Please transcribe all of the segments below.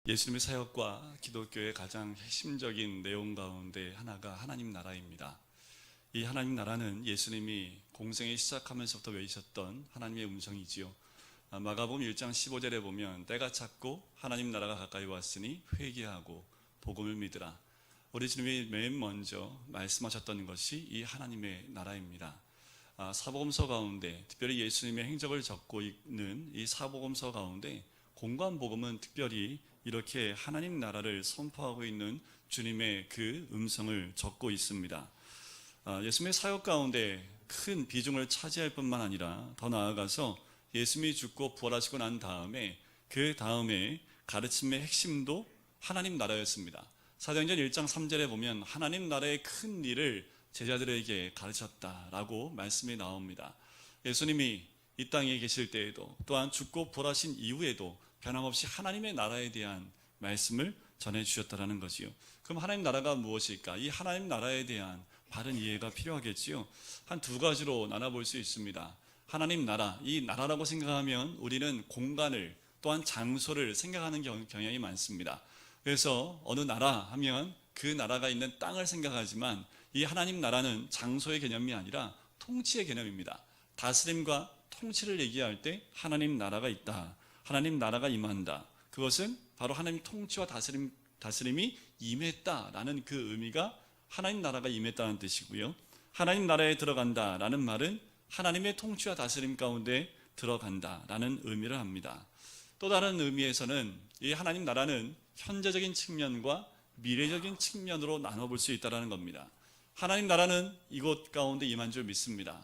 예수님의 사역과 기독교의 가장 핵심적인 내용 가운데 하나가 하나님 나라입니다. 이 하나님 나라는 예수님이 공생에 시작하면서부터 외치셨던 하나님의 음성이지요. 마가복음 1장 15절에 보면 때가 찼고 하나님 나라가 가까이 왔으니 회개하고 복음을 믿으라. 우리 주님이 맨 먼저 말씀하셨던 것이 이 하나님의 나라입니다. 사복음서 가운데 특별히 예수님의 행적을 적고 있는 이 사복음서 가운데 공관복음은 특별히 이렇게 하나님 나라를 선포하고 있는 주님의 그 음성을 적고 있습니다. 예수님의 사역 가운데 큰 비중을 차지할 뿐만 아니라 더 나아가서 예수님이 죽고 부활하시고 난 다음에 그 다음에 가르침의 핵심도 하나님 나라였습니다. 사도행전 1장 3절에 보면 하나님 나라의 큰 일을 제자들에게 가르쳤다라고 말씀이 나옵니다. 예수님이 이 땅에 계실 때에도 또한 죽고 부활하신 이후에도 변함없이 하나님의 나라에 대한 말씀을 전해주셨다는 거지요. 그럼 하나님 나라가 무엇일까? 이 하나님 나라에 대한 바른 이해가 필요하겠지요. 한 두 가지로 나눠볼 수 있습니다. 하나님 나라, 이 나라라고 생각하면 우리는 공간을 또한 장소를 생각하는 경향이 많습니다. 그래서 어느 나라 하면 그 나라가 있는 땅을 생각하지만 이 하나님 나라는 장소의 개념이 아니라 통치의 개념입니다. 다스림과 통치를 얘기할 때 하나님 나라가 있다. 하나님 나라가 임한다. 그것은 바로 하나님 통치와 다스림이 임했다라는 그 의미가 하나님 나라가 임했다는 뜻이고요. 하나님 나라에 들어간다라는 말은 하나님의 통치와 다스림 가운데 들어간다라는 의미를 합니다. 또 다른 의미에서는 이 하나님 나라는 현재적인 측면과 미래적인 측면으로 나눠볼 수 있다는 겁니다. 하나님 나라는 이곳 가운데 임한 줄 믿습니다.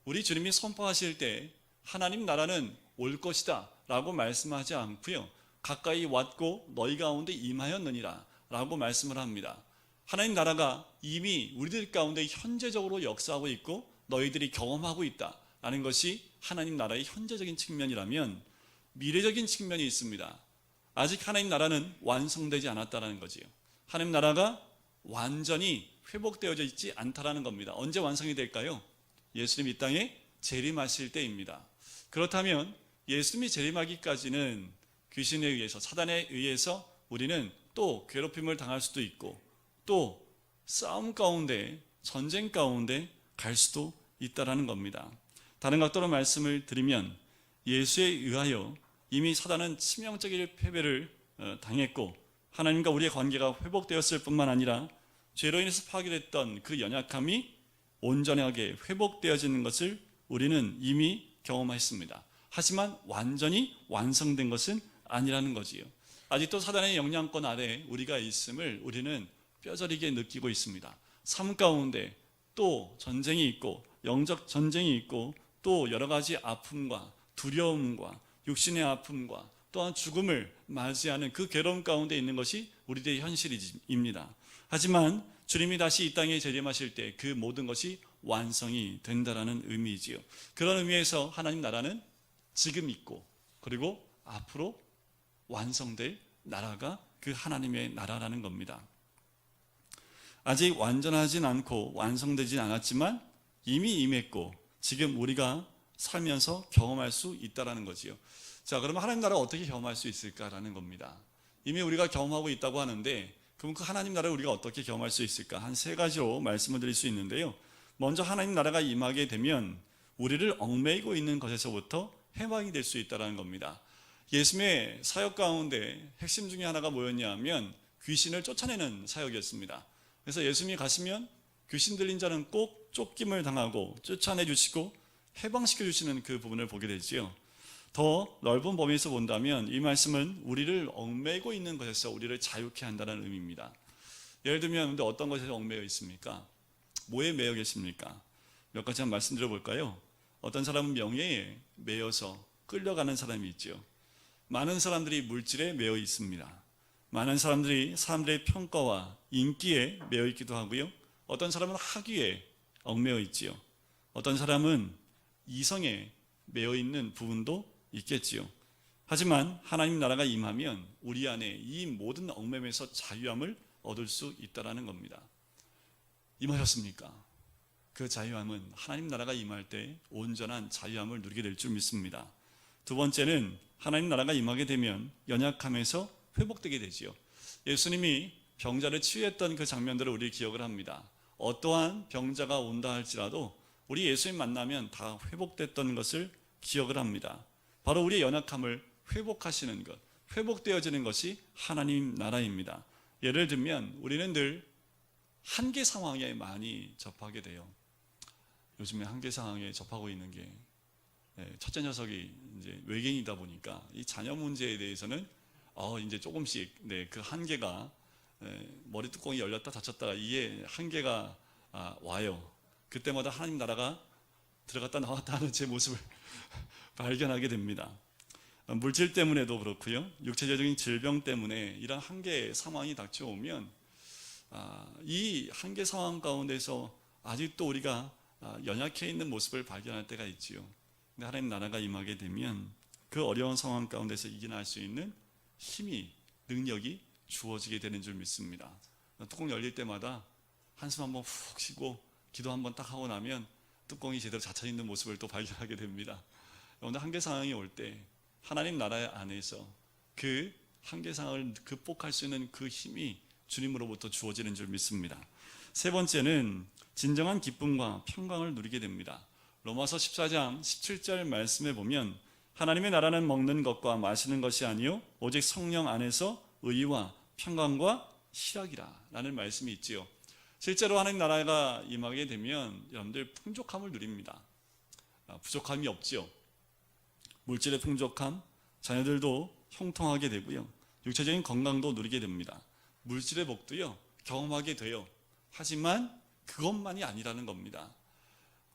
우리 주님이 선포하실 때 하나님 나라는 올 것이다 라고 말씀하지 않고요, 가까이 왔고 너희 가운데 임하였느니라 라고 말씀을 합니다. 하나님 나라가 이미 우리들 가운데 현재적으로 역사하고 있고 너희들이 경험하고 있다라는 것이 하나님 나라의 현재적인 측면이라면, 미래적인 측면이 있습니다. 아직 하나님 나라는 완성되지 않았다는 거지요. 하나님 나라가 완전히 회복되어져 있지 않다라는 겁니다. 언제 완성이 될까요? 예수님이 이 땅에 재림하실 때입니다. 그렇다면 예수님이 재림하기까지는 귀신에 의해서, 사단에 의해서 우리는 또 괴롭힘을 당할 수도 있고 또 싸움 가운데, 전쟁 가운데 갈 수도 있다라는 겁니다. 다른 각도로 말씀을 드리면 예수에 의하여 이미 사단은 치명적인 패배를 당했고 하나님과 우리의 관계가 회복되었을 뿐만 아니라 죄로 인해서 파괴됐던 그 연약함이 온전하게 회복되어지는 것을 우리는 이미 경험했습니다. 하지만 완전히 완성된 것은 아니라는 거지요. 아직도 사단의 영향권 아래 우리가 있음을 우리는 뼈저리게 느끼고 있습니다. 삶 가운데 또 전쟁이 있고, 영적 전쟁이 있고, 또 여러 가지 아픔과 두려움과 육신의 아픔과 또한 죽음을 맞이하는 그 괴로움 가운데 있는 것이 우리들의 현실입니다. 하지만 주님이 다시 이 땅에 재림하실 때 그 모든 것이 완성이 된다라는 의미이지요. 그런 의미에서 하나님 나라는 지금 있고 그리고 앞으로 완성될 나라가 그 하나님의 나라라는 겁니다. 아직 완전하진 않고 완성되진 않았지만 이미 임했고 지금 우리가 살면서 경험할 수 있다라는 거지요. 자, 그러면 하나님 나라를 어떻게 경험할 수 있을까라는 겁니다. 이미 우리가 경험하고 있다고 하는데 그럼 그 하나님 나라를 우리가 어떻게 경험할 수 있을까? 한 세 가지로 말씀을 드릴 수 있는데요. 먼저 하나님 나라가 임하게 되면 우리를 얽매이고 있는 것에서부터 해방이 될 수 있다는 겁니다. 예수님의 사역 가운데 핵심 중에 하나가 뭐였냐 하면 귀신을 쫓아내는 사역이었습니다. 그래서 예수님이 가시면 귀신 들린 자는 꼭 쫓김을 당하고 쫓아내 주시고 해방시켜 주시는 그 부분을 보게 되지요. 더 넓은 범위에서 본다면 이 말씀은 우리를 얽매이고 있는 것에서 우리를 자유케 한다는 의미입니다. 예를 들면 근데 어떤 것에서 얽매여 있습니까? 뭐에 매여 계십니까? 몇 가지 한번 말씀드려 볼까요? 어떤 사람은 명예에 매여서 끌려가는 사람이 있죠. 많은 사람들이 물질에 매여 있습니다. 많은 사람들이 사람들의 평가와 인기에 매여 있기도 하고요. 어떤 사람은 학위에 얽매여 있지요. 어떤 사람은 이성에 매여 있는 부분도 있겠지요. 하지만 하나님 나라가 임하면 우리 안에 이 모든 얽매에서 자유함을 얻을 수 있다라는 겁니다. 임하셨습니까? 그 자유함은 하나님 나라가 임할 때 온전한 자유함을 누리게 될 줄 믿습니다. 두 번째는 하나님 나라가 임하게 되면 연약함에서 회복되게 되지요. 예수님이 병자를 치유했던 그 장면들을 우리 기억을 합니다. 어떠한 병자가 온다 할지라도 우리 예수님 만나면 다 회복됐던 것을 기억을 합니다. 바로 우리의 연약함을 회복하시는 것, 회복되어지는 것이 하나님 나라입니다. 예를 들면 우리는 늘 한계 상황에 많이 접하게 돼요. 요즘에 한계 상황에 접하고 있는 게 첫째 녀석이 이제 외계인이다 보니까 이 자녀 문제에 대해서는 이제 조금씩 그 한계가 머리 뚜껑이 열렸다 닫혔다가 이게 한계가 와요. 그때마다 하나님 나라가 들어갔다 나왔다 하는 제 모습을 발견하게 됩니다. 물질 때문에도 그렇고요, 육체적인 질병 때문에 이런 한계 상황이 닥쳐오면 이 한계 상황 가운데서 아직도 우리가 연약해 있는 모습을 발견할 때가 있지요. 근데 하나님 나라가 임하게 되면 그 어려운 상황 가운데서 이겨낼 수 있는 힘이, 능력이 주어지게 되는 줄 믿습니다. 뚜껑 열릴 때마다 한숨 한번 푹 쉬고 기도 한번 딱 하고 나면 뚜껑이 제대로 닫혀 있는 모습을 또 발견하게 됩니다. 오늘 한계 상황이 올 때 하나님 나라 안에서 그 한계 상황을 극복할 수 있는 그 힘이 주님으로부터 주어지는 줄 믿습니다. 세 번째는 진정한 기쁨과 평강을 누리게 됩니다. 로마서 14장 17절 말씀에 보면 하나님의 나라는 먹는 것과 마시는 것이 아니요 오직 성령 안에서 의와 평강과 희락이라 라는 말씀이 있지요. 실제로 하나님 나라가 임하게 되면 여러분들 풍족함을 누립니다. 부족함이 없지요. 물질의 풍족함, 자녀들도 형통하게 되고요, 육체적인 건강도 누리게 됩니다. 물질의 복도요 경험하게 돼요. 하지만 그것만이 아니라는 겁니다.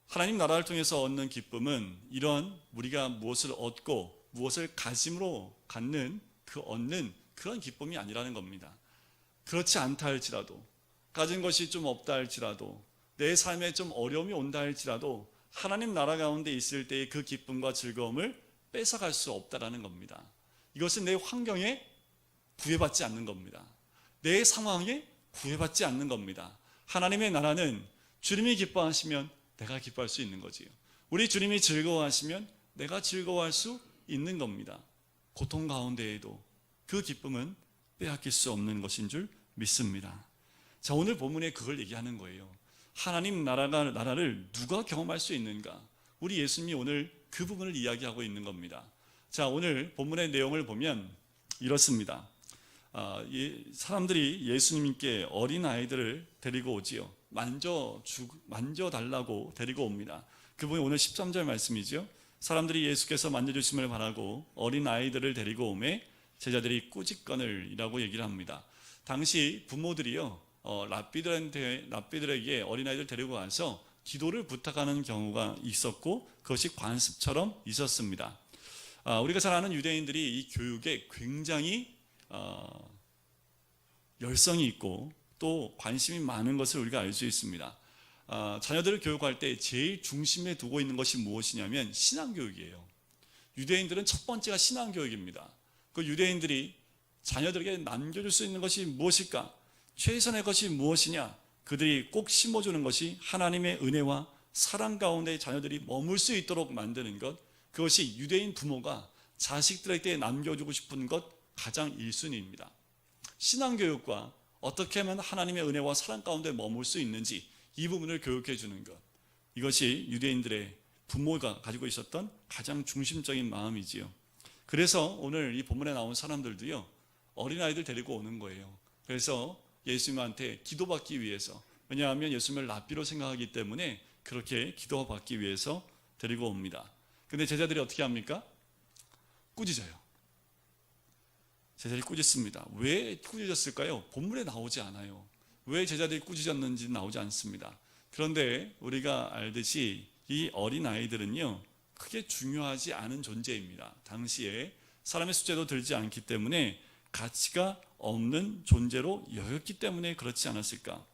하나님 나라를 통해서 얻는 기쁨은 이런 우리가 무엇을 얻고 무엇을 가짐으로 갖는 그 얻는 그런 기쁨이 아니라는 겁니다. 그렇지 않다 할지라도, 가진 것이 좀 없다 할지라도, 내 삶에 좀 어려움이 온다 할지라도 하나님 나라 가운데 있을 때의 그 기쁨과 즐거움을 뺏어갈 수 없다라는 겁니다. 이것은 내 환경에 구애받지 않는 겁니다. 내 상황에 구애받지 않는 겁니다. 하나님의 나라는 주님이 기뻐하시면 내가 기뻐할 수 있는 거지요. 우리 주님이 즐거워하시면 내가 즐거워할 수 있는 겁니다. 고통 가운데에도 그 기쁨은 빼앗길 수 없는 것인 줄 믿습니다. 자, 오늘 본문에 그걸 얘기하는 거예요. 하나님 나라를 누가 경험할 수 있는가? 우리 예수님이 오늘 그 부분을 이야기하고 있는 겁니다. 자, 오늘 본문의 내용을 보면 이렇습니다. 사람들이 예수님께 어린 아이들을 데리고 오지요. 만져달라고 데리고 옵니다. 그분이 오늘 13절 말씀이죠. 사람들이 예수께서 만져주심을 바라고 어린 아이들을 데리고 오매 제자들이 꾸짖거늘이라고 얘기를 합니다. 당시 부모들이요, 랍비들에게 어린아이들 데리고 와서 기도를 부탁하는 경우가 있었고 그것이 관습처럼 있었습니다. 우리가 잘 아는 유대인들이 이 교육에 굉장히 열성이 있고 또 관심이 많은 것을 우리가 알 수 있습니다. 자녀들을 교육할 때 제일 중심에 두고 있는 것이 무엇이냐면 신앙교육이에요. 유대인들은 첫 번째가 신앙교육입니다. 그 유대인들이 자녀들에게 남겨줄 수 있는 것이 무엇일까? 최선의 것이 무엇이냐? 그들이 꼭 심어주는 것이 하나님의 은혜와 사랑 가운데 자녀들이 머물 수 있도록 만드는 것, 그것이 유대인 부모가 자식들에게 남겨주고 싶은 것 가장 1순위입니다. 신앙교육과 어떻게 하면 하나님의 은혜와 사랑 가운데 머물 수 있는지 이 부분을 교육해 주는 것, 이것이 유대인들의 부모가 가지고 있었던 가장 중심적인 마음이지요. 그래서 오늘 이 본문에 나온 사람들도요, 어린아이들 데리고 오는 거예요. 그래서 예수님한테 기도받기 위해서, 왜냐하면 예수님을 랍비로 생각하기 때문에 그렇게 기도받기 위해서 데리고 옵니다. 근데 제자들이 어떻게 합니까? 꾸짖어요. 제자들이 꾸짖습니다. 왜 꾸짖었을까요? 본문에 나오지 않아요. 왜 제자들이 꾸짖었는지 나오지 않습니다. 그런데 우리가 알듯이 이 어린아이들은요, 크게 중요하지 않은 존재입니다. 당시에 사람의 숫자도 들지 않기 때문에 가치가 없는 존재로 여겼기 때문에 그렇지 않았을까?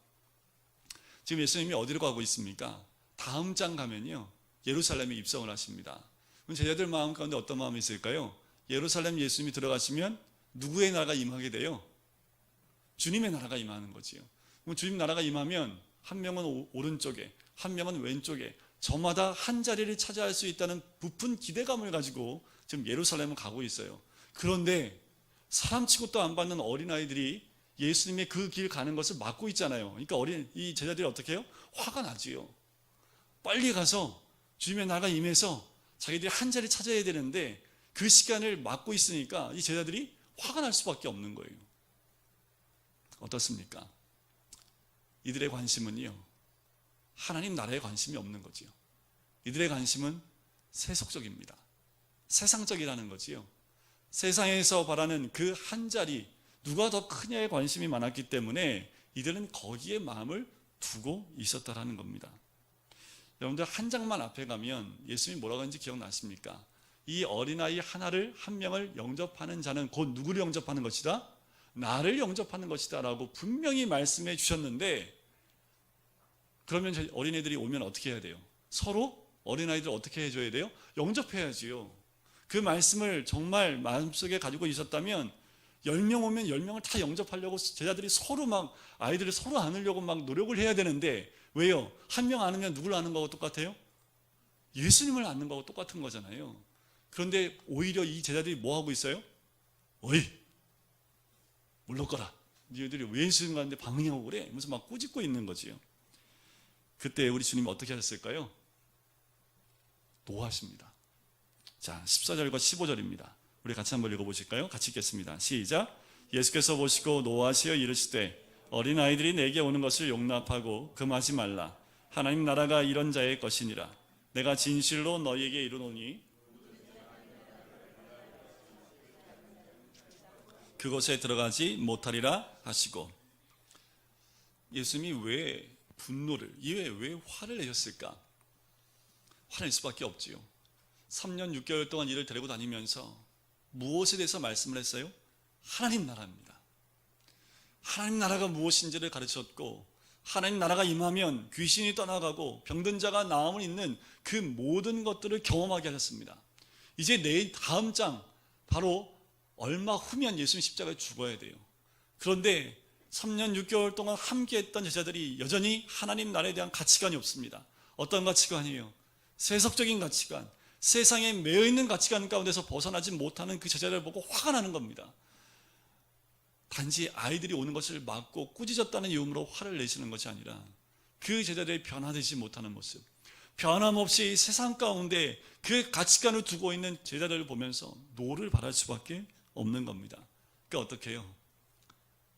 지금 예수님이 어디로 가고 있습니까? 다음 장 가면요, 예루살렘에 입성을 하십니다. 그럼 제자들 마음 가운데 어떤 마음이 있을까요? 예루살렘 예수님이 들어가시면 누구의 나라가 임하게 돼요? 주님의 나라가 임하는 거지요. 그럼 주님 나라가 임하면 한 명은 오른쪽에, 한 명은 왼쪽에, 저마다 한 자리를 차지할 수 있다는 부푼 기대감을 가지고 지금 예루살렘을 가고 있어요. 그런데 사람 취급도 안 받는 어린아이들이 예수님의 그 길 가는 것을 막고 있잖아요. 그러니까 이 제자들이 어떻게 해요? 화가 나지요. 빨리 가서 주님의 나라가 임해서 자기들이 한 자리 찾아야 되는데 그 시간을 막고 있으니까 이 제자들이 화가 날 수밖에 없는 거예요. 어떻습니까? 이들의 관심은요, 하나님 나라에 관심이 없는 거지요. 이들의 관심은 세속적입니다. 세상적이라는 거지요. 세상에서 바라는 그 한 자리, 누가 더 크냐에 관심이 많았기 때문에 이들은 거기에 마음을 두고 있었다라는 겁니다. 여러분들 한 장만 앞에 가면 예수님이 뭐라고 하는지 기억나십니까? 이 어린아이 하나를, 한 명을 영접하는 자는 곧 누구를 영접하는 것이다? 나를 영접하는 것이다 라고 분명히 말씀해 주셨는데, 그러면 저희 어린애들이 오면 어떻게 해야 돼요? 서로 어린아이들 어떻게 해줘야 돼요? 영접해야지요. 그 말씀을 정말 마음속에 가지고 있었다면 10명 오면 10명을 다 영접하려고 제자들이 서로 막 아이들을 서로 안으려고 막 노력을 해야 되는데, 왜요? 한 명 안으면 누구를 아는 거하고 똑같아요? 예수님을 아는 거하고 똑같은 거잖아요. 그런데 오히려 이 제자들이 뭐 하고 있어요? 어이, 물러거라. 너희들이 왜 예수님 가는데 방해하고 그래? 이러면서 막 꾸짖고 있는 거지요. 그때 우리 주님이 어떻게 하셨을까요? 노하십니다. 자, 14절과 15절입니다. 우리 같이 한번 읽어보실까요? 같이 읽겠습니다. 시작. 예수께서 보시고 노하시어 이르시되 어린아이들이 내게 오는 것을 용납하고 금하지 말라. 하나님 나라가 이런 자의 것이니라. 내가 진실로 너희에게 이르노니 그곳에 들어가지 못하리라 하시고, 예수님이 왜 분노를, 왜 화를 내셨을까? 화낼 수밖에 없지요. 3년 6개월 동안 이를 데리고 다니면서 무엇에 대해서 말씀을 했어요? 하나님 나라입니다. 하나님 나라가 무엇인지를 가르쳤고, 하나님 나라가 임하면 귀신이 떠나가고 병든 자가 나음을 잇는 그 모든 것들을 경험하게 하셨습니다. 이제 내일 다음 장, 바로 얼마 후면 예수님 십자가에 죽어야 돼요. 그런데 3년 6개월 동안 함께했던 제자들이 여전히 하나님 나라에 대한 가치관이 없습니다. 어떤 가치관이에요? 세속적인 가치관, 세상에 매여있는 가치관 가운데서 벗어나지 못하는 그 제자들을 보고 화가 나는 겁니다. 단지 아이들이 오는 것을 막고 꾸짖었다는 이유로 화를 내시는 것이 아니라 그 제자들이 변화되지 못하는 모습, 변함없이 세상 가운데 그 가치관을 두고 있는 제자들을 보면서 노를 바랄 수밖에 없는 겁니다. 그러니까 어떻게 해요?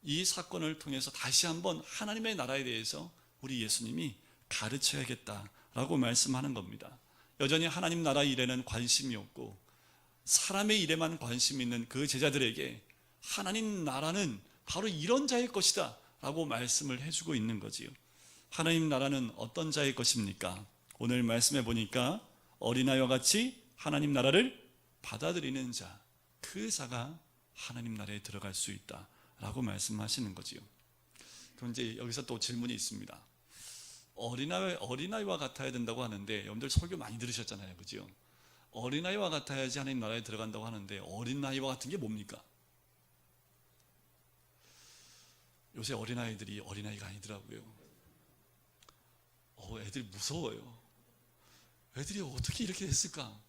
이 사건을 통해서 다시 한번 하나님의 나라에 대해서 우리 예수님이 가르쳐야겠다라고 말씀하는 겁니다. 여전히 하나님 나라 일에는 관심이 없고 사람의 일에만 관심이 있는 그 제자들에게 하나님 나라는 바로 이런 자의 것이다 라고 말씀을 해주고 있는 거지요. 하나님 나라는 어떤 자의 것입니까? 오늘 말씀해 보니까 어린아이와 같이 하나님 나라를 받아들이는 자, 그 자가 하나님 나라에 들어갈 수 있다 라고 말씀하시는 거지요. 그럼 이제 여기서 또 질문이 있습니다. 어린아이와 같아야 된다고 하는데, 여러분들 설교 많이 들으셨잖아요, 그죠? 어린아이와 같아야지 하나님 나라에 들어간다고 하는데 어린아이와 같은 게 뭡니까? 요새 어린아이들이 어린아이가 아니더라고요. 애들이 무서워요. 애들이 어떻게 이렇게 됐을까?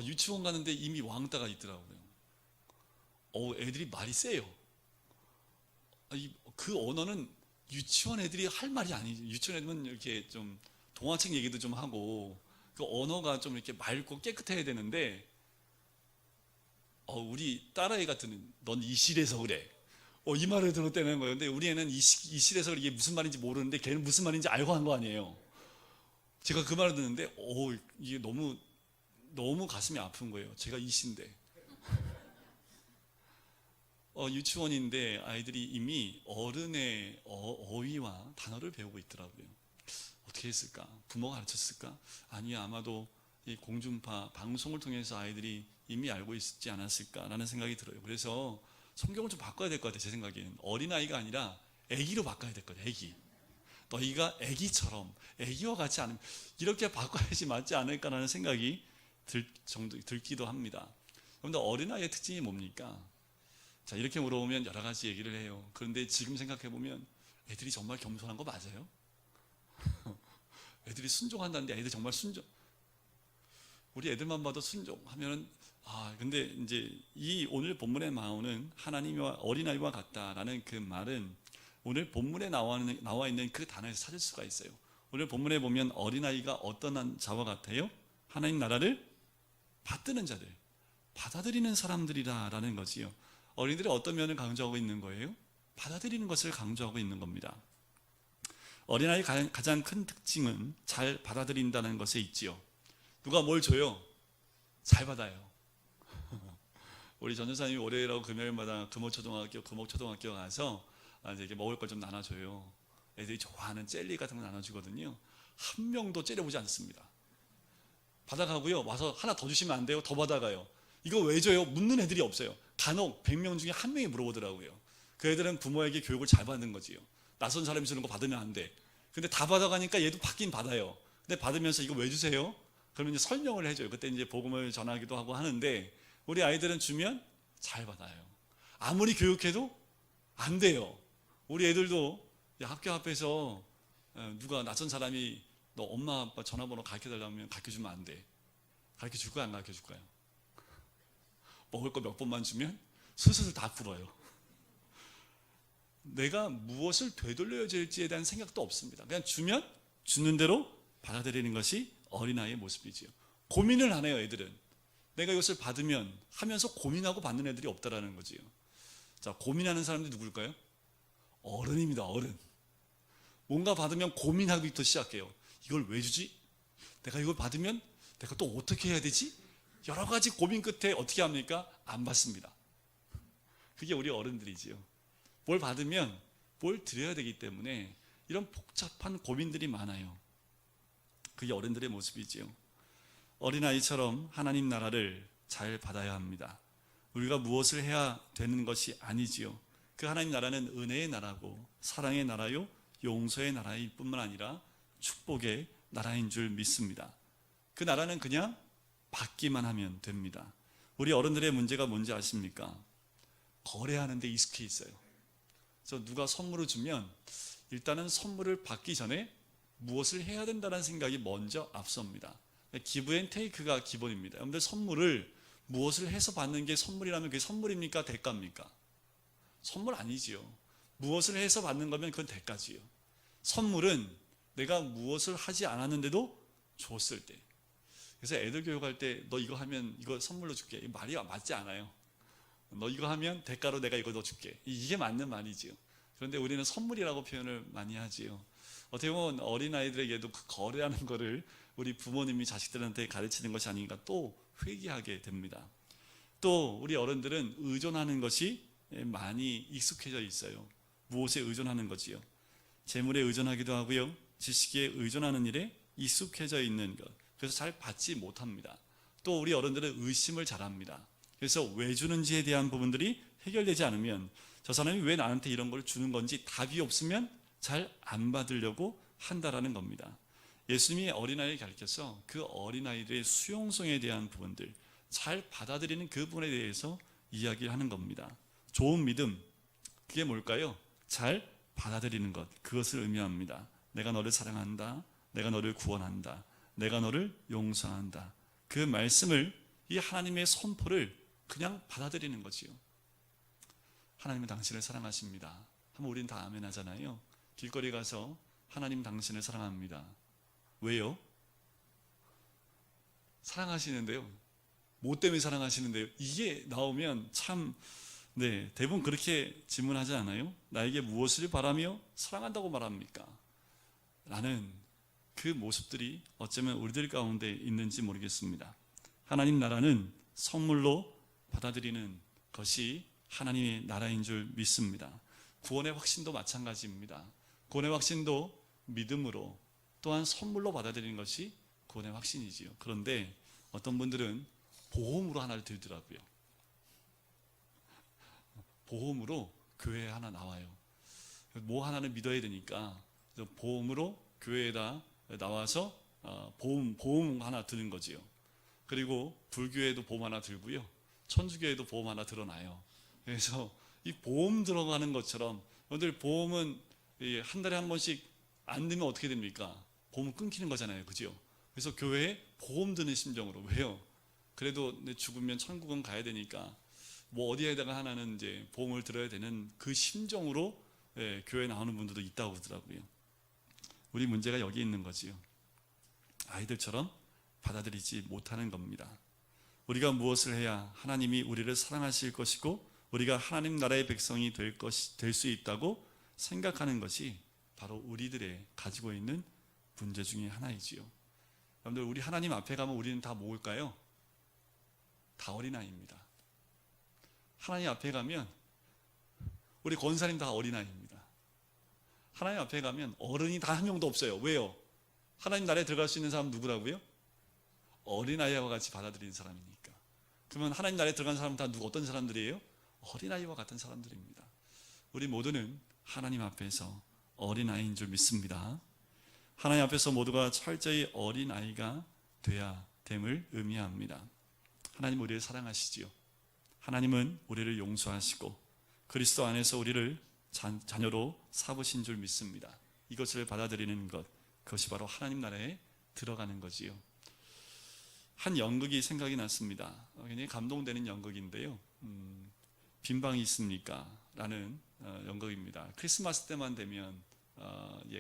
유치원 가는데 이미 왕따가 있더라고요. 애들이 말이 세요. 그 언어는 유치원 애들이 할 말이 아니죠. 유치원 애들은 이렇게 좀 동화책 얘기도 좀 하고 그 언어가 좀 이렇게 맑고 깨끗해야 되는데, 우리 딸아이 같은 넌 이 실에서 그래. 이 말을 들었다는 거예요. 근데 우리 애는 이 실에서 이게 무슨 말인지 모르는데 걔는 무슨 말인지 알고 한 거 아니에요. 제가 그 말을 듣는데 이게 너무 가슴이 아픈 거예요. 제가 이 시인데 유치원인데 아이들이 이미 어른의 어휘와 단어를 배우고 있더라고요. 어떻게 했을까? 부모가 가르쳤을까? 아니, 아마도 이 공중파 방송을 통해서 아이들이 이미 알고 있지 않았을까라는 생각이 들어요. 그래서 성경을 좀 바꿔야 될 것 같아요. 제 생각에는 어린아이가 아니라 애기로 바꿔야 될 것 같아요. 애기. 너희가 애기처럼, 애기와 같이 않으면 이렇게 바꿔야지 맞지 않을까라는 생각이 들기도 합니다. 그런데 어린아이의 특징이 뭡니까? 자, 이렇게 물어보면 여러 가지 얘기를 해요. 그런데 지금 생각해 보면 애들이 정말 겸손한 거 맞아요? 애들이 순종한다는데 애들 정말 순종, 우리 애들만 봐도 순종하면은, 근데 이제 이 오늘 본문에 나오는 하나님과 어린아이와 같다라는 그 말은 오늘 본문에 나와 있는 그 단어에서 찾을 수가 있어요. 오늘 본문에 보면 어린아이가 어떤 자와 같아요? 하나님 나라를 받드는 자들, 받아들이는 사람들이라는 거지요. 어린이들이 어떤 면을 강조하고 있는 거예요? 받아들이는 것을 강조하고 있는 겁니다. 어린아이의 가장 큰 특징은 잘 받아들인다는 것에 있지요. 누가 뭘 줘요? 잘 받아요. 우리 전도사님이 월요일하고 금요일마다 금호초등학교 가서 이제 먹을 걸 좀 나눠줘요. 애들이 좋아하는 젤리 같은 거 나눠주거든요. 한 명도 째려보지 않습니다. 받아가고요. 와서 하나 더 주시면 안 돼요? 더 받아가요. 이거 왜 줘요? 묻는 애들이 없어요. 간혹 100명 중에 한 명이 물어보더라고요. 그 애들은 부모에게 교육을 잘 받는 거지요. 낯선 사람이 주는 거 받으면 안 돼. 근데 다 받아가니까 얘도 받긴 받아요. 근데 받으면서 이거 왜 주세요? 그러면 이제 설명을 해줘요. 그때 이제 복음을 전하기도 하고 하는데 우리 아이들은 주면 잘 받아요. 아무리 교육해도 안 돼요. 우리 애들도 학교 앞에서 누가 낯선 사람이 너 엄마 아빠 전화번호 가르쳐달라면 가르쳐주면 안 돼. 가르쳐줄 거야 안 가르쳐줄 거야? 먹을 거 몇 번만 주면 슬슬 다 풀어요. 내가 무엇을 되돌려야 될지에 대한 생각도 없습니다. 그냥 주면 주는 대로 받아들이는 것이 어린아이의 모습이지요. 고민을 안 해요. 애들은 내가 이것을 받으면 하면서 고민하고 받는 애들이 없다라는 거지요. 자, 고민하는 사람들이 누굴까요? 어른입니다. 어른. 뭔가 받으면 고민하기부터 시작해요. 이걸 왜 주지? 내가 이걸 받으면 내가 또 어떻게 해야 되지? 여러 가지 고민 끝에 어떻게 합니까? 안 받습니다. 그게 우리 어른들이지요. 뭘 받으면 뭘 드려야 되기 때문에 이런 복잡한 고민들이 많아요. 그게 어른들의 모습이지요. 어린아이처럼 하나님 나라를 잘 받아야 합니다. 우리가 무엇을 해야 되는 것이 아니지요. 그 하나님 나라는 은혜의 나라고 사랑의 나라요 용서의 나라일 뿐만 아니라 축복의 나라인 줄 믿습니다. 그 나라는 그냥 받기만 하면 됩니다. 우리 어른들의 문제가 뭔지 아십니까? 거래하는 데 익숙해 있어요. 그래서 누가 선물을 주면 일단은 선물을 받기 전에 무엇을 해야 된다는 생각이 먼저 앞섭니다. 기브 앤 테이크가 기본입니다. 여러분들 선물을 무엇을 해서 받는 게 선물이라면 그게 선물입니까? 대가입니까? 선물 아니지요. 무엇을 해서 받는 거면 그건 대가지요. 선물은 내가 무엇을 하지 않았는데도 줬을 때. 그래서 애들 교육할 때 너 이거 하면 이거 선물로 줄게. 이 말이 맞지 않아요. 너 이거 하면 대가로 내가 이거 너 줄게. 이게 맞는 말이지요. 그런데 우리는 선물이라고 표현을 많이 하지요. 어떻게 보면 어린아이들에게도 그 거래하는 거를 우리 부모님이 자식들한테 가르치는 것이 아닌가 또 회개하게 됩니다. 또 우리 어른들은 의존하는 것이 많이 익숙해져 있어요. 무엇에 의존하는 거지요? 재물에 의존하기도 하고요. 지식에 의존하는 일에 익숙해져 있는 것. 그래서 잘 받지 못합니다. 또 우리 어른들은 의심을 잘합니다. 그래서 왜 주는지에 대한 부분들이 해결되지 않으면 저 사람이 왜 나한테 이런 걸 주는 건지 답이 없으면 잘 안 받으려고 한다라는 겁니다. 예수님이 어린아이를 가르쳐서 그 어린아이들의 수용성에 대한 부분들 잘 받아들이는 그 부분에 대해서 이야기를 하는 겁니다. 좋은 믿음, 그게 뭘까요? 잘 받아들이는 것, 그것을 의미합니다. 내가 너를 사랑한다, 내가 너를 구원한다, 내가 너를 용서한다. 그 말씀을, 이 하나님의 선포를 그냥 받아들이는 거지요. 하나님은 당신을 사랑하십니다. 하면 우린 다 아멘 하잖아요. 길거리 가서 하나님 당신을 사랑합니다. 왜요? 사랑하시는데요. 뭐 때문에 사랑하시는데요? 이게 나오면 참 대부분 그렇게 질문하지 않아요? 나에게 무엇을 바라며 사랑한다고 말합니까? 라는 그 모습들이 어쩌면 우리들 가운데 있는지 모르겠습니다. 하나님 나라는 선물로 받아들이는 것이 하나님의 나라인 줄 믿습니다. 구원의 확신도 마찬가지입니다. 구원의 확신도 믿음으로 또한 선물로 받아들이는 것이 구원의 확신이지요. 그런데 어떤 분들은 보험으로 하나를 들더라고요. 보험으로 교회에 하나 나와요. 뭐 하나는 믿어야 되니까 보험으로 교회에다 나와서 보험 하나 드는 거지요. 그리고 불교에도 보험 하나 들고요. 천주교에도 보험 하나 들어놔요. 그래서 이 보험 들어가는 것처럼 여러분들 보험은 한 달에 한 번씩 안 들면 어떻게 됩니까? 보험 끊기는 거잖아요. 그죠? 그래서 교회에 보험 드는 심정으로. 왜요? 그래도 내 죽으면 천국은 가야 되니까 뭐 어디에다가 하나는 이제 보험을 들어야 되는 그 심정으로 교회 나오는 분들도 있다고 그러더라고요. 우리 문제가 여기 있는 거지요. 아이들처럼 받아들이지 못하는 겁니다. 우리가 무엇을 해야 하나님이 우리를 사랑하실 것이고 우리가 하나님 나라의 백성이 될 수 있다고 생각하는 것이 바로 우리들의 가지고 있는 문제 중에 하나이지요. 여러분들, 우리 하나님 앞에 가면 우리는 다 뭘까요? 다 어린아이입니다. 하나님 앞에 가면 우리 권사님 다 어린아이입니다. 하나님 앞에 가면 어른이 다 한 명도 없어요. 왜요? 하나님 나라에 들어갈 수 있는 사람 누구라고요? 어린아이와 같이 받아들이는 사람이니까. 그러면 하나님 나라에 들어간 사람은 다 어떤 사람들이에요? 어린아이와 같은 사람들입니다. 우리 모두는 하나님 앞에서 어린아이인 줄 믿습니다. 하나님 앞에서 모두가 철저히 어린아이가 돼야 됨을 의미합니다. 하나님 우리를 사랑하시지요. 하나님은 우리를 용서하시고 그리스도 안에서 우리를 자녀로 삼으신 줄 믿습니다. 이것을 받아들이는 것, 그것이 바로 하나님 나라에 들어가는 거지요. 한 연극이 생각이 났습니다. 굉장히 감동되는 연극인데요. 빈방이 있습니까? 라는 연극입니다. 크리스마스 때만 되면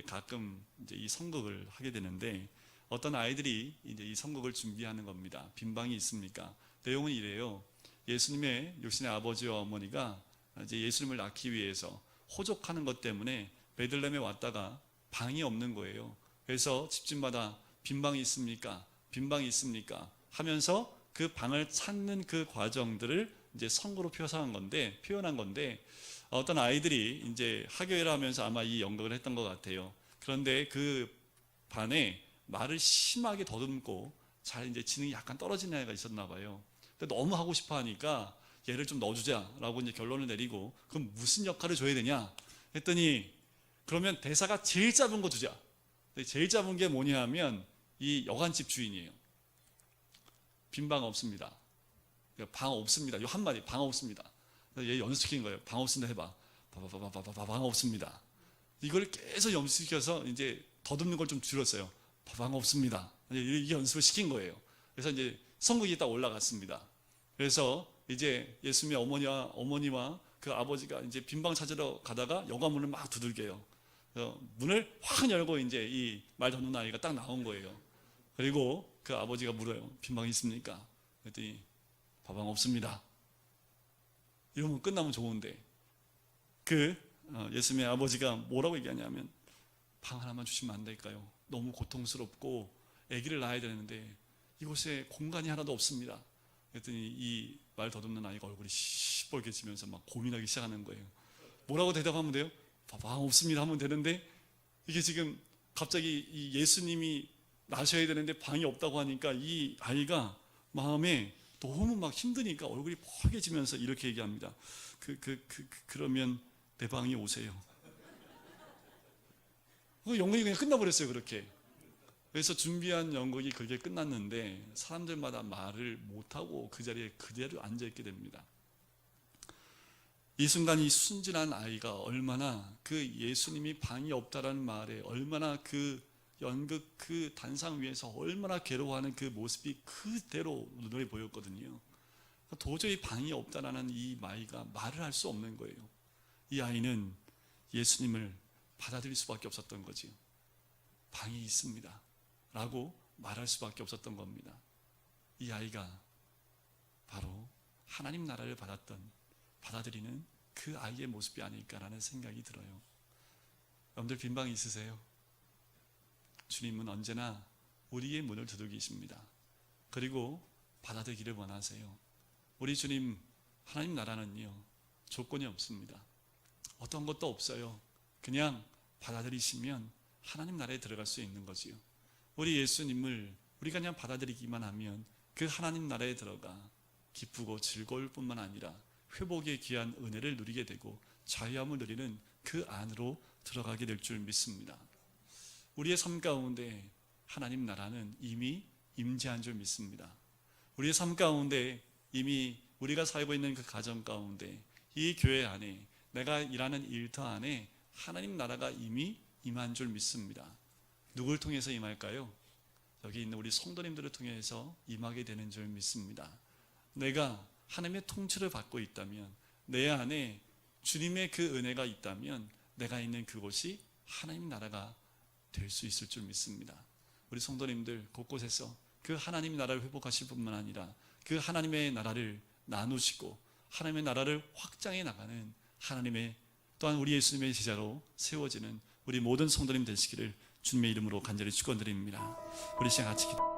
가끔 이제 이 선곡을 하게 되는데 어떤 아이들이 이제 이 선곡을 준비하는 겁니다. 빈방이 있습니까? 내용은 이래요. 예수님의 육신의 아버지와 어머니가 이제 예수님을 낳기 위해서 호족하는 것 때문에 베들레헴에 왔다가 방이 없는 거예요. 그래서 집집마다 빈방이 있습니까? 빈방이 있습니까? 하면서 그 방을 찾는 그 과정들을 이제 선거로 표현한 건데 어떤 아이들이 이제 학교를 하면서 아마 이 연극을 했던 것 같아요. 그런데 그 반에 말을 심하게 더듬고 잘 이제 지능이 약간 떨어진 애가 있었나 봐요. 근데 너무 하고 싶어 하니까 얘를 좀 넣어주자라고 이제 결론을 내리고 그럼 무슨 역할을 줘야 되냐 했더니 그러면 대사가 제일 짧은 거 주자. 제일 짧은 게 뭐냐 하면 이 여관집 주인이에요. 빈방 없습니다. 방 없습니다. 이 한마디 방 없습니다. 얘 연습시킨 거예요. 방 없습니다 해봐. 방 없습니다. 이걸 계속 연습시켜서 이제 더듬는 걸 좀 줄였어요. 방 없습니다. 이 연습을 시킨 거예요. 그래서 이제 선곡이 딱 올라갔습니다. 그래서 이제 예수님의 어머니와 그 아버지가 이제 빈방 찾으러 가다가 여관문을 막 두들겨요. 문을 확 열고 이제 이 말 던는 아이가 딱 나온 거예요. 그리고 그 아버지가 물어요. 빈방이 있습니까? 그랬더니 방 없습니다. 이러면 끝나면 좋은데 예수님의 아버지가 뭐라고 얘기하냐면 방 하나만 주시면 안 될까요? 너무 고통스럽고 아기를 낳아야 되는데 이곳에 공간이 하나도 없습니다. 그랬더니 이 말 더듬는 아이가 얼굴이 시뻘개지면서 막 고민하기 시작하는 거예요. 뭐라고 대답하면 돼요? 방 없습니다 하면 되는데 이게 지금 갑자기 이 예수님이 나셔야 되는데 방이 없다고 하니까 이 아이가 마음에 너무 막 힘드니까 얼굴이 펄개지면서 이렇게 얘기합니다. 그러면 내 방에 오세요. 연극이 그냥 끝나버렸어요. 그렇게. 그래서 준비한 연극이 그렇게 끝났는데 사람들마다 말을 못하고 그 자리에 그대로 앉아있게 됩니다. 이 순간 이 순진한 아이가 얼마나 그 예수님이 방이 없다라는 말에 얼마나 그 연극 그 단상 위에서 얼마나 괴로워하는 그 모습이 그대로 눈에 보였거든요. 도저히 방이 없다라는 이 아이가 말을 할 수 없는 거예요. 이 아이는 예수님을 받아들일 수밖에 없었던 거지요. 방이 있습니다 라고 말할 수밖에 없었던 겁니다. 이 아이가 바로 하나님 나라를 받아들이는 그 아이의 모습이 아닐까라는 생각이 들어요. 여러분들 빈방이 있으세요? 주님은 언제나 우리의 문을 두들기십니다. 그리고 받아들이기를 원하세요. 우리 주님 하나님 나라는요 조건이 없습니다. 어떤 것도 없어요. 그냥 받아들이시면 하나님 나라에 들어갈 수 있는 거지요. 우리 예수님을 우리가 그냥 받아들이기만 하면 그 하나님 나라에 들어가 기쁘고 즐거울 뿐만 아니라 회복의 귀한 은혜를 누리게 되고 자유함을 누리는 그 안으로 들어가게 될 줄 믿습니다. 우리의 삶 가운데 하나님 나라는 이미 임재한 줄 믿습니다. 우리의 삶 가운데 이미 우리가 살고 있는 그 가정 가운데, 이 교회 안에, 내가 일하는 일터 안에 하나님 나라가 이미 임한 줄 믿습니다. 누굴 통해서 임할까요? 여기 있는 우리 성도님들을 통해서 임하게 되는 줄 믿습니다. 내가 하나님의 통치를 받고 있다면, 내 안에 주님의 그 은혜가 있다면 내가 있는 그곳이 하나님 나라가 될 수 있을 줄 믿습니다. 우리 성도님들 곳곳에서 그 하나님 나라를 회복하실 뿐만 아니라 그 하나님의 나라를 나누시고 하나님의 나라를 확장해 나가는 하나님의, 또한 우리 예수님의 제자로 세워지는 우리 모든 성도님 되시기를 주님의 이름으로 간절히 축원드립니다. 우리 시간 같이 기도.